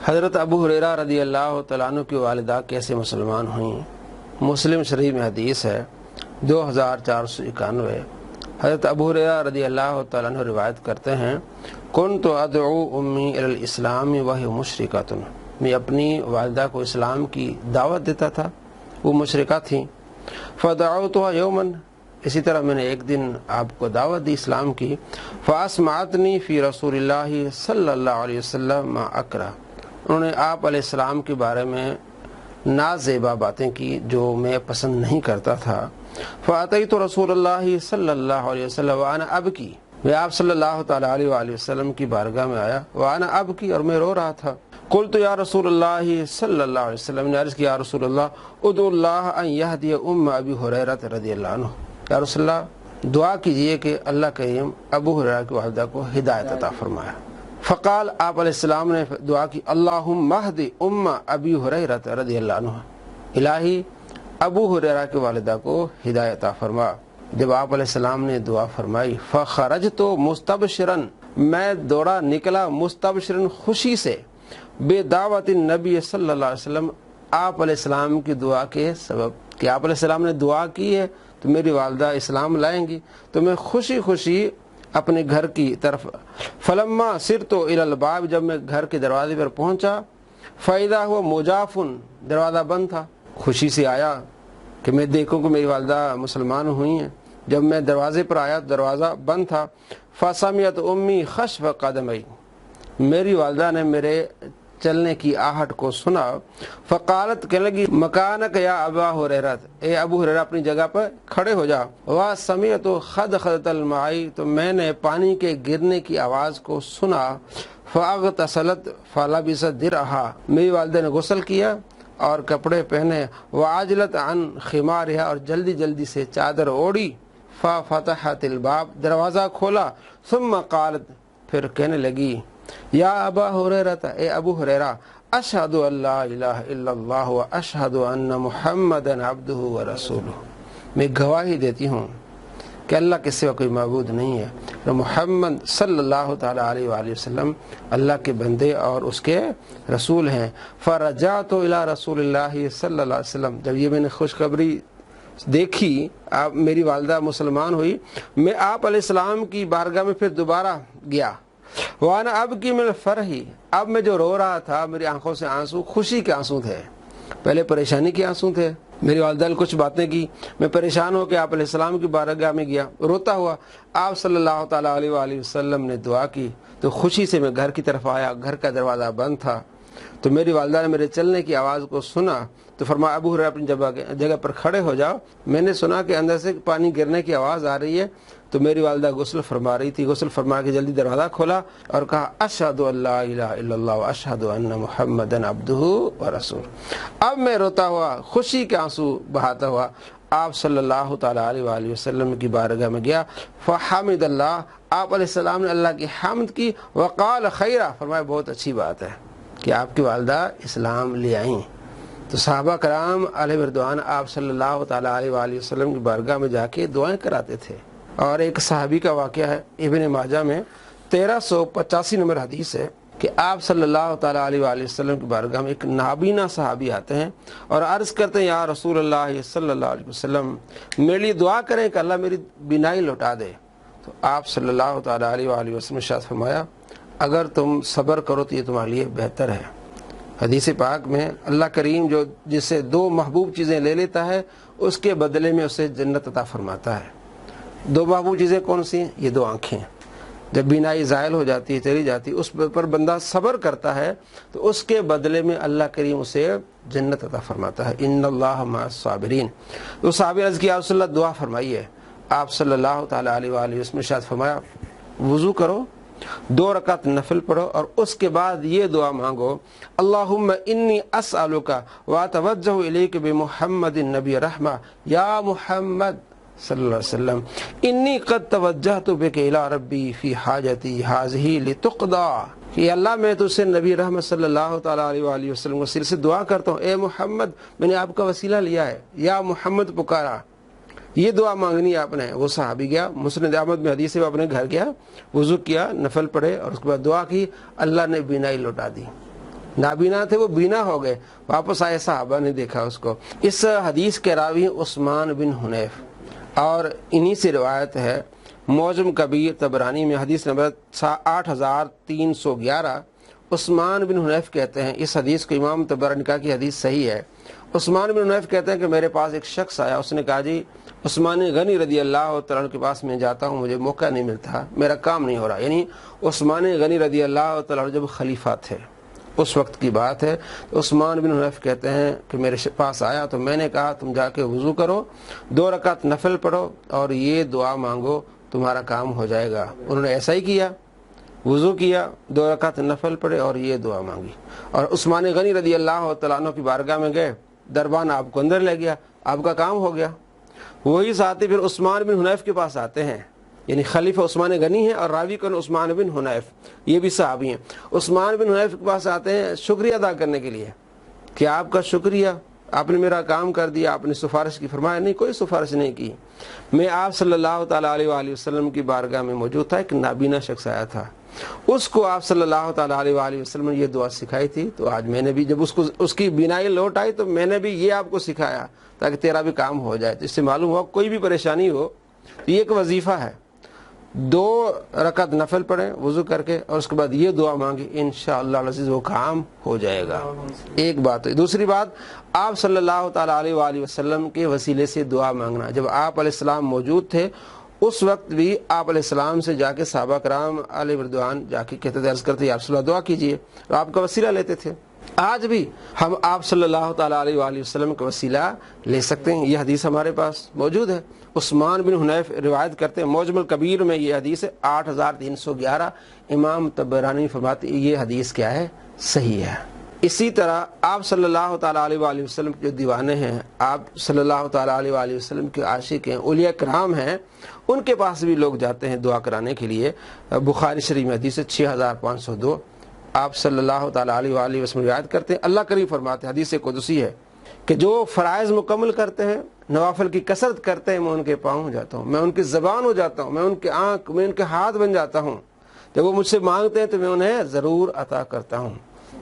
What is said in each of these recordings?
حضرت ابو ہریرہ رضی اللہ تعالیٰ عنہ کی والدہ کیسے مسلمان ہوئیں؟ مسلم شریف میں حدیث ہے 2491۔ حضرت ابو ہریرہ رضی اللہ تعالیٰ عنہ روایت کرتے ہیں، کنت ادعو امی الی الاسلام وہی مشرکۃ، میں اپنی والدہ کو اسلام کی دعوت دیتا تھا، وہ مشرکہ تھیں۔ فدعوتها یوما، اسی طرح میں نے ایک دن آپ کو دعوت دی اسلام کی۔ فاسمعتنی فی رسول اللہ صلی اللہ علیہ وسلم ما اکرہ، انہوں نے آپ علیہ السلام کے بارے میں نازیبا باتیں کی جو میں پسند نہیں کرتا تھا۔ فاتیت رسول اللہ صلی اللہ علیہ وسلم وانا ابکی، میں آپ صلی اللہ تعالی علیہ وآلہ وسلم کی بارگاہ میں آیا، وانا ابکی، اور میں رو رہا تھا۔ قلت یا رسول اللہ صلی اللہ علیہ وسلم، نے عرض کیا یا رسول اللہ ادعو اللہ ان یہدی ام ابی ہریرہ رضی اللہ عنہ، یا رسول اللہ دعا کیجئے کہ اللہ کریم ابو ہریرہ کی والدہ کو ہدایت عطا فرمایا۔ فقال، آپ علیہ السلام نے دعا کی، اللہم اہد ام ابی ہریرہ رضی اللہ عنہ، الہی ابو ہریرہ کی والدہ کو ہدایت عطا فرما۔ جب آپ علیہ السلام نے دعا فرمائی، فخرجت مستبشرا، میں دوڑا نکلا مستبشرا، خوشی سے، بے دعوت نبی صلی اللہ علیہ وسلم، آپ علیہ السلام کی دعا کے سبب، کہ آپ علیہ السلام نے دعا کی ہے تو میری والدہ اسلام لائیں گی، تو میں خوشی خوشی اپنے گھر کی طرف۔ فلما سرت الی الباب، جب میں گھر کے دروازے پر پہنچا، فاذا ہوا مجافن، دروازہ بند تھا۔ خوشی سے آیا کہ میں دیکھوں کہ میری والدہ مسلمان ہوئی ہیں، جب میں دروازے پر آیا تو دروازہ بند تھا۔ فسمعت امی خشف قدمی، میری والدہ نے میرے چلنے کی آہٹ کو سنا۔ فقالت، کہنے لگی، مکانک یا ابا ہریرہ، اے ابو ہریرہ اپنی جگہ پر کھڑے ہو جا۔ وسمعت خدخدۃ الماء، تو میں نے پانی کے گرنے کی آواز کو سنا۔ فاغتسلت فلبست درعها، میری والدہ نے غسل کیا اور کپڑے پہنے۔ وعجلت عن خمارها، اور جلدی جلدی سے چادر اوڑی۔ ففتحت الباب، دروازہ کھولا۔ ثم قالت، پھر کہنے لگی، یا ابا ہریرہ، اے ابو ہریرہ، اشہد ان لا الہ الا اللہ واشہد ان محمدا عبدہ ورسولہ، میں گواہی دیتی ہوں کہ اللہ کے سوا کوئی معبود نہیں ہے، اور محمد صلی اللہ تعالی علیہ وآلہ وسلم اللہ کے بندے اور اس کے رسول ہیں۔ فرجعت الی رسول اللہ صلی اللہ علیہ وسلم، جب یہ میں نے خوشخبری دیکھی، آپ میری والدہ مسلمان ہوئی، میں آپ علیہ السلام کی بارگاہ میں پھر دوبارہ گیا۔ وانا اب کی من الفرح، اب میں جو رو رہا تھا میری آنکھوں سے آنسو خوشی کے آنسو تھے، پہلے پریشانی کے آنسو تھے۔ میری والدہ نے کچھ باتیں کی، میں پریشان ہو کے آپ علیہ السلام کی بارگاہ میں گیا، روتا ہوا۔ آپ صلی اللہ تعالی علیہ وآلہ وسلم نے دعا کی تو خوشی سے میں گھر کی طرف آیا، گھر کا دروازہ بند تھا، تو میری والدہ نے میرے چلنے کی آواز کو سنا تو فرمایا، ابو ہریرہ اپنی جگہ پر کھڑے ہو جاؤ۔ میں نے سنا کہ اندر سے پانی گرنے کی آواز آ رہی ہے، تو میری والدہ غسل فرما رہی تھی، غسل فرما کے جلدی دروازہ کھولا اور کہا، اشہد ان لا الہ الا اللہ واشہد ان محمدا عبدہ ورسولہ۔ اب میں روتا ہوا، خوشی کے آنسو بہاتا ہوا آپ صلی اللہ تعالی علیہ وآلہ وسلم کی بارگاہ میں گیا۔ فحمد اللہ، آپ علیہ السلام نے اللہ کی حمد کی۔ وقال خیرہ، فرمایا بہت اچھی بات ہے کہ آپ کی والدہ اسلام لے آئیں۔ تو صحابہ کرام علیہ رضوان آپ صلی اللہ تعالی علیہ وآلہ وسلم کی بارگاہ میں جا کے دعائیں کراتے تھے۔ اور ایک صحابی کا واقعہ ہے، ابن ماجہ میں 1385 نمبر حدیث ہے کہ آپ صلی اللہ تعالی علیہ وآلہ وسلم کی بارگاہ میں ایک نابینا صحابی آتے ہیں اور عرض کرتے ہیں، یا رسول اللہ صلی اللہ علیہ وسلم، میرے لیے دعا کریں کہ اللہ میری بینائی لوٹا دے۔ تو آپ صلی اللہ تعالی علیہ وآلہ وسلم نے ارشاد فرمایا، اگر تم صبر کرو تو یہ تمہارے لیے بہتر ہے۔ حدیث پاک میں اللہ کریم جو جس سے دو محبوب چیزیں لے لیتا ہے، اس کے بدلے میں اسے جنت عطا فرماتا ہے۔ دو محبوب چیزیں کون سی ہیں؟ یہ دو آنکھیں، جب بینائی زائل ہو جاتی ہے، چلی جاتی ہے، اس پر بندہ صبر کرتا ہے تو اس کے بدلے میں اللہ کریم اسے جنت عطا فرماتا ہے۔ ان اللہ مع الصابرین۔ تو صحابی عرض کیا، رسول اللہ دعا فرمائیے۔ آپ صلی اللہ تعالی علیہ وآلہ وسلم نے ارشاد فرمایا، وضو کرو، 2 رکعت نفل پڑھو اور اس کے بعد یہ دعا مانگو، اللہم انی اسألک واتوجہ الیک بمحمد النبی رحمہ، یا محمد صلی اللہ علیہ وسلم انی قد توجہت بک الی ربی فی حاجتی ہذہ لتقضی، کہ اللہ میں تجھ سے نبی رحمت صلی اللہ تعالی علیہ وآلہ وسلم کے وسیلے سے دعا کرتا ہوں، اے محمد میں نے آپ کا وسیلہ لیا ہے، یا محمد پکارا، یہ دعا مانگنی ہے آپ نے۔ وہ صحابی گیا، مسند احمد میں حدیث ہے، وہ اپنے گھر گیا، وضو کیا، نفل پڑھے اور اس کے بعد دعا کی، اللہ نے بینائی لوٹا دی۔ نابینا تھے وہ بینا ہو گئے، واپس آئے، صحابہ نے دیکھا اس کو۔ اس حدیث کے راوی عثمان بن حنیف، اور انہی سے روایت ہے معجم کبیر طبرانی میں حدیث نمبر 8311۔ عثمان بن حنیف کہتے ہیں، اس حدیث کو امام طبرانی کا کی حدیث صحیح ہے۔ عثمان بن حنیف کہتے ہیں کہ میرے پاس ایک شخص آیا، اس نے کہا جی عثمان غنی رضی اللہ تعالیٰ عنہ کے پاس میں جاتا ہوں، مجھے موقع نہیں ملتا، میرا کام نہیں ہو رہا۔ یعنی عثمان غنی رضی اللہ تعالیٰ عنہ جب خلیفہ تھے اس وقت کی بات ہے، تو عثمان بن حنیف کہتے ہیں کہ میرے پاس آیا تو میں نے کہا تم جا کے وضو کرو، 2 رکعت نفل پڑھو اور یہ دعا مانگو، تمہارا کام ہو جائے گا۔ انہوں نے ایسا ہی کیا، وضو کیا، 2 رکعت نفل پڑھے اور یہ دعا مانگی، اور عثمان غنی رضی اللہ تعالیٰ عنہ کی بارگاہ میں گئے، دربان آپ کو اندر لے گیا، آپ کا کام ہو گیا۔ وہی ساتھی پھر عثمان بن حنیف کے پاس آتے ہیں، یعنی خلیفہ عثمان غنی ہے اور راوی کون؟ عثمان بن حنیف، یہ بھی صحابی ہیں۔ عثمان بن حنیف کے پاس آتے ہیں شکریہ ادا کرنے کے لیے کہ آپ کا شکریہ، آپ نے میرا کام کر دیا، آپ نے سفارش کی۔ فرمایا نہیں، کوئی سفارش نہیں کی، میں آپ صلی اللہ تعالیٰ علیہ وآلہ وسلم کی بارگاہ میں موجود تھا، ایک نابینا شخص آیا تھا، اس کو آپ صلی اللہ تعالیٰ علیہ وآلہ وسلم نے یہ دعا سکھائی تھی، تو آج میں نے بھی جب اس کی بینائی لوٹ آئی تو میں نے بھی یہ آپ کو سکھایا تاکہ تیرا بھی کام ہو جائے۔ تو اس سے معلوم ہوا کوئی بھی پریشانی ہو تو یہ ایک وظیفہ ہے، 2 رکعت نفل پڑھیں وضو کر کے اور اس کے بعد یہ دعا مانگی، انشاءاللہ العزیز وہ کام ہو جائے گا۔ ایک بات ہے۔ دوسری بات، آپ صلی اللہ تعالیٰ علیہ وآلہ وسلم کے وسیلے سے دعا مانگنا۔ جب آپ علیہ السلام موجود تھے اس وقت بھی آپ علیہ السلام سے جا کے صحابہ کرام علیہ رضوان جا کے کہتے تھے، عرض کرتے یا رسول اللہ دعا کیجئے، اور آپ کا وسیلہ لیتے تھے۔ آج بھی ہم آپ صلی اللہ تعالیٰ علیہ وآلہ وسلم کا وسیلہ لے سکتے ہیں، یہ حدیث ہمارے پاس موجود ہے۔ عثمان بن حنیف روایت کرتے ہیں، معجم الکبیر میں یہ حدیث ہے 8311۔ امام طبرانی فرماتے ہیں یہ حدیث کیا ہے؟ صحیح ہے۔ اسی طرح آپ صلی اللہ تعالیٰ علیہ وآلہ وسلم کے جو دیوانے ہیں، آپ صلی اللہ تعالیٰ علیہ وآلہ وسلم کے عاشق ہیں، اولیاء کرام ہیں، ان کے پاس بھی لوگ جاتے ہیں دعا کرانے کے لیے۔ بخاری شریف میں حدیث 6502، آپ صلی اللہ تعالیٰ علیہ وآلہ وسلم روایت کرتے ہیں، اللہ کریم فرماتے ہیں، حدیث قدسی ہے کہ جو فرائض مکمل کرتے ہیں، نوافل کی کثرت کرتے ہیں، میں ان کے پاؤں ہو جاتا ہوں، میں ان کی زبان ہو جاتا ہوں، میں ان کے آنکھ، میں ان کے ہاتھ بن جاتا ہوں، جب وہ مجھ سے مانگتے ہیں تو میں انہیں ضرور عطا کرتا ہوں۔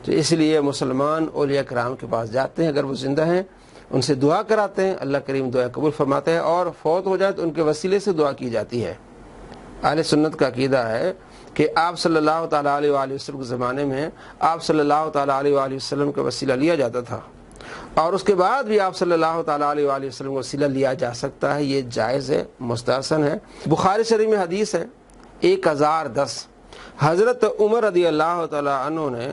تو اس لیے مسلمان اولیاء کرام کے پاس جاتے ہیں، اگر وہ زندہ ہیں ان سے دعا کراتے ہیں، اللہ کریم دعا قبول فرماتے ہیں، اور فوت ہو جائے تو ان کے وسیلے سے دعا کی جاتی ہے۔ اہل سنت کا عقیدہ ہے کہ آپ صلی اللہ تعالیٰ علیہ وآلہ وسلم کے زمانے میں آپ صلی اللہ تعالیٰ علیہ وآلہ وسلم کا وسیلہ لیا جاتا تھا، اور اس کے بعد بھی آپ صلی اللہ تعالیٰ علیہ وآلہ وسلم کا وسیلہ لیا جا سکتا ہے، یہ جائز ہے، مستحسن ہے۔ بخاری شریف میں حدیث ہے 1010، حضرت عمر رضی اللہ تعالیٰ عنہ نے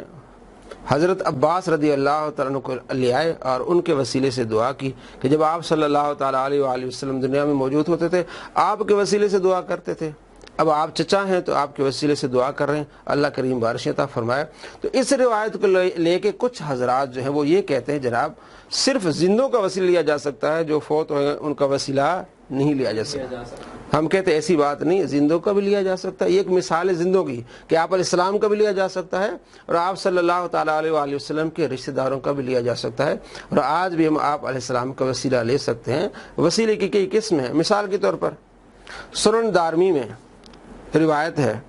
حضرت عباس رضی اللہ تعالیٰ عنہ کو لے آئے اور ان کے وسیلے سے دعا کی کہ جب آپ صلی اللہ تعالیٰ علیہ وآلہ وسلم دنیا میں موجود ہوتے تھے آپ کے وسیلے سے دعا کرتے تھے، اب آپ چچا ہیں تو آپ کے وسیلے سے دعا کر رہے ہیں، اللہ کریم بارش عطا فرمائے۔ تو اس روایت کو لے کے کچھ حضرات جو ہیں وہ یہ کہتے ہیں جناب صرف زندوں کا وسیلہ لیا جا سکتا ہے، جو فوت ہوئے ان کا وسیلہ نہیں لیا جا سکتا۔ ہم کہتے ہیں ایسی بات نہیں، زندوں کا بھی لیا جا سکتا ہے، یہ ایک مثال ہے زندوں کی کہ آپ علیہ السلام کا بھی لیا جا سکتا ہے، اور آپ صلی اللہ تعالیٰ علیہ وآلہ وسلم کے رشتہ داروں کا بھی لیا جا سکتا ہے، اور آج بھی ہم آپ علیہ السلام کا وسیلہ لے سکتے ہیں۔ وسیلے کی کئی قسم ہیں، مثال کے طور پر سنن دارمی میں روایت ہے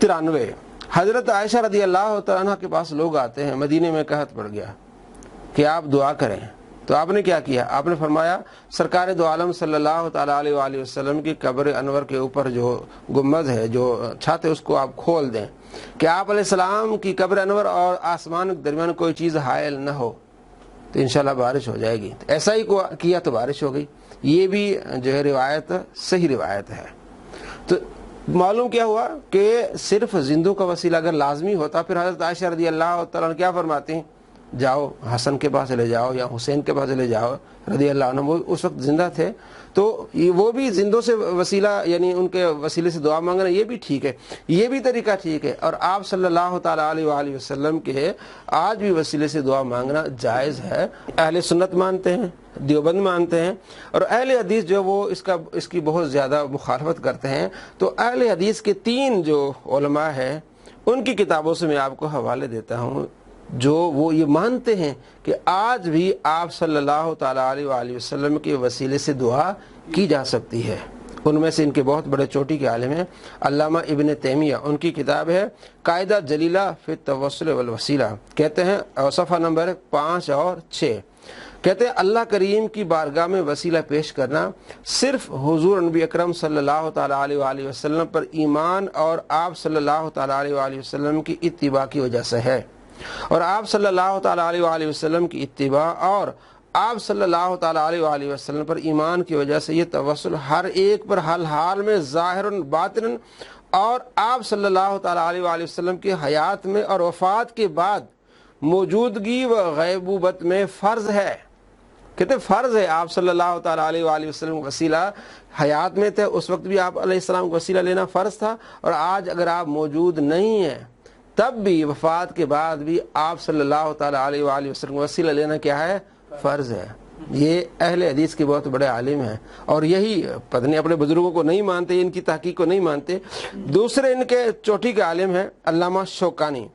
93، حضرت عائشہ رضی اللہ تعالیٰ عنہ کے پاس لوگ آتے ہیں، مدینے میں قحط پڑ گیا کہ آپ دعا کریں، تو آپ نے کیا کیا؟ آپ نے فرمایا سرکار دو عالم صلی اللہ تعالیٰ علیہ وآلہ وسلم کی قبر انور کے اوپر جو گنبد ہے، جو چھت ہے، اس کو آپ کھول دیں کہ آپ علیہ السلام کی قبر انور اور آسمان کے درمیان کوئی چیز حائل نہ ہو، تو انشاءاللہ بارش ہو جائے گی۔ ایسا ہی کیا تو بارش ہو گئی۔ یہ بھی جو ہے روایت صحیح روایت ہے۔ تو معلوم کیا ہوا کہ صرف زندوں کا وسیلہ اگر لازمی ہوتا پھر حضرت عائشہ رضی اللہ تعالیٰ عنہ کیا فرماتی ہیں؟ جاؤ حسن کے پاس لے جاؤ یا حسین کے پاس لے جاؤ رضی اللہ عنہ، وہ اس وقت زندہ تھے، تو وہ بھی زندوں سے وسیلہ یعنی ان کے وسیلے سے دعا مانگنا یہ بھی ٹھیک ہے، یہ بھی طریقہ ٹھیک ہے، اور آپ صلی اللہ تعالیٰ علیہ وآلہ وسلم کے آج بھی وسیلے سے دعا مانگنا جائز ہے۔ اہل سنت مانتے ہیں، دیوبند مانتے ہیں، اور اہل حدیث جو وہ اس کی بہت زیادہ مخالفت کرتے ہیں۔ تو اہل حدیث کے 3 جو علماء ہیں ان کی کتابوں سے میں آپ کو حوالے دیتا ہوں، جو وہ یہ مانتے ہیں کہ آج بھی آپ صلی اللہ تعالیٰ علیہ وآلہ وسلم کے وسیلے سے دعا کی جا سکتی ہے، ان میں سے ان کے بہت بڑے چوٹی کے عالم ہیں علامہ ابن تیمیہ، ان کی کتاب ہے قاعدہ جلیلہ فی التوسل والوسیلہ، کہتے ہیں صفحہ نمبر 5 اور 6، کہتے ہیں اللہ کریم کی بارگاہ میں وسیلہ پیش کرنا صرف حضور نبی اکرم صلی اللہ تعالیٰ علیہ وآلہ وسلم پر ایمان اور آپ صلی اللہ تعالیٰ علیہ وآلہ وسلم کی اتباع کی وجہ سے ہے، اور آپ صلی اللہ تعالیٰ علیہ وآلہ وسلم کی اتباع اور آپ صلی اللہ تعالیٰ علیہ وآلہ وسلم پر ایمان کی وجہ سے یہ توسل ہر ایک پر ہر حال میں ظاہراً باطناً اور آپ صلی اللہ تعالیٰ علیہ وآلہ وسلم کی حیات میں اور وفات کے بعد موجودگی و غیبوبت میں فرض ہے۔ کہتے فرض ہے، آپ صلی اللہ تعالیٰ علیہ وآلہ وسلم وسیلہ حیات میں تھے، اس وقت بھی آپ علیہ السلام کو وسیلہ لینا فرض تھا، اور آج اگر آپ موجود نہیں ہیں تب بھی وفات کے بعد بھی آپ صلی اللہ تعالیٰ علیہ وآلہ وسلم کو وسیلہ لینا کیا ہے؟ فرض ہے۔ یہ اہل حدیث کے بہت بڑے عالم ہیں، اور یہی پتنی اپنے بزرگوں کو نہیں مانتے، ان کی تحقیق کو نہیں مانتے۔ دوسرے ان کے چوٹی کے عالم ہیں علامہ شوکانی،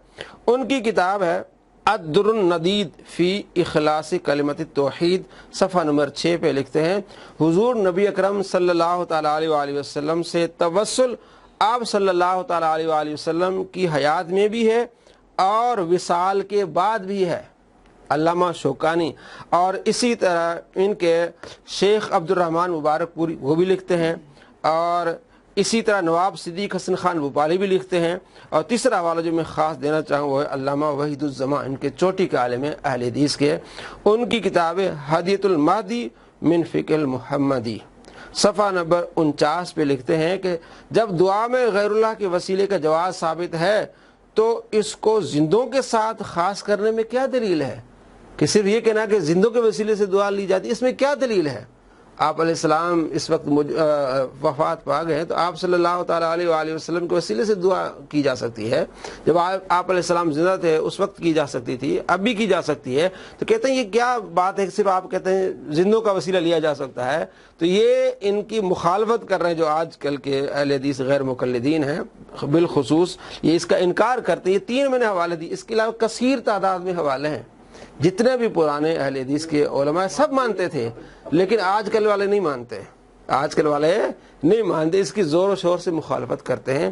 ان کی کتاب ہے الدر الندید فی اخلاص کلمت التوحید، صفحہ نمبر 6 پہ لکھتے ہیں حضور نبی اکرم صلی اللہ تعالیٰ علیہ وآلہ وسلم سے توسل آپ صلی اللہ تعالیٰ علیہ وآلہ وسلم کی حیات میں بھی ہے اور وصال کے بعد بھی ہے، علامہ شوکانی۔ اور اسی طرح ان کے شیخ عبد الرحمن مبارک پوری وہ بھی لکھتے ہیں، اور اسی طرح نواب صدیق حسن خان بھوپالی بھی لکھتے ہیں۔ اور تیسرا حوالہ جو میں خاص دینا چاہوں وہ ہے علامہ وحید الزماں، ان کے چوٹی کے عالم ہیں اہل حدیث کے، ان کی کتاب ہے ہدیۃ المہدی من فقہ المحمدی، صفحہ نمبر 49 پہ لکھتے ہیں کہ جب دعا میں غیر اللہ کے وسیلے کا جواز ثابت ہے تو اس کو زندوں کے ساتھ خاص کرنے میں کیا دلیل ہے؟ کہ صرف یہ کہنا کہ زندوں کے وسیلے سے دعا لی جاتی ہے، اس میں کیا دلیل ہے؟ آپ علیہ السلام اس وقت وفات پا گئے تو آپ صلی اللہ تعالیٰ علیہ وآلہ وسلم کے وسیلے سے دعا کی جا سکتی ہے، جب آپ علیہ السلام زندہ تھے اس وقت کی جا سکتی تھی، اب بھی کی جا سکتی ہے، تو کہتے ہیں یہ کیا بات ہے کہ صرف آپ کہتے ہیں زندوں کا وسیلہ لیا جا سکتا ہے؟ تو یہ ان کی مخالفت کر رہے ہیں جو آج کل کے اہل حدیث غیر مقلدین ہیں، بالخصوص یہ اس کا انکار کرتے ہیں۔ یہ 3 میں نے حوالے دی، اس کے علاوہ کثیر تعداد میں حوالے ہیں، جتنے بھی پرانے اہل حدیث کے علماء سب مانتے تھے، لیکن آج کل والے نہیں مانتے، آج کل والے نہیں مانتے، اس کی زور و شور سے مخالفت کرتے ہیں۔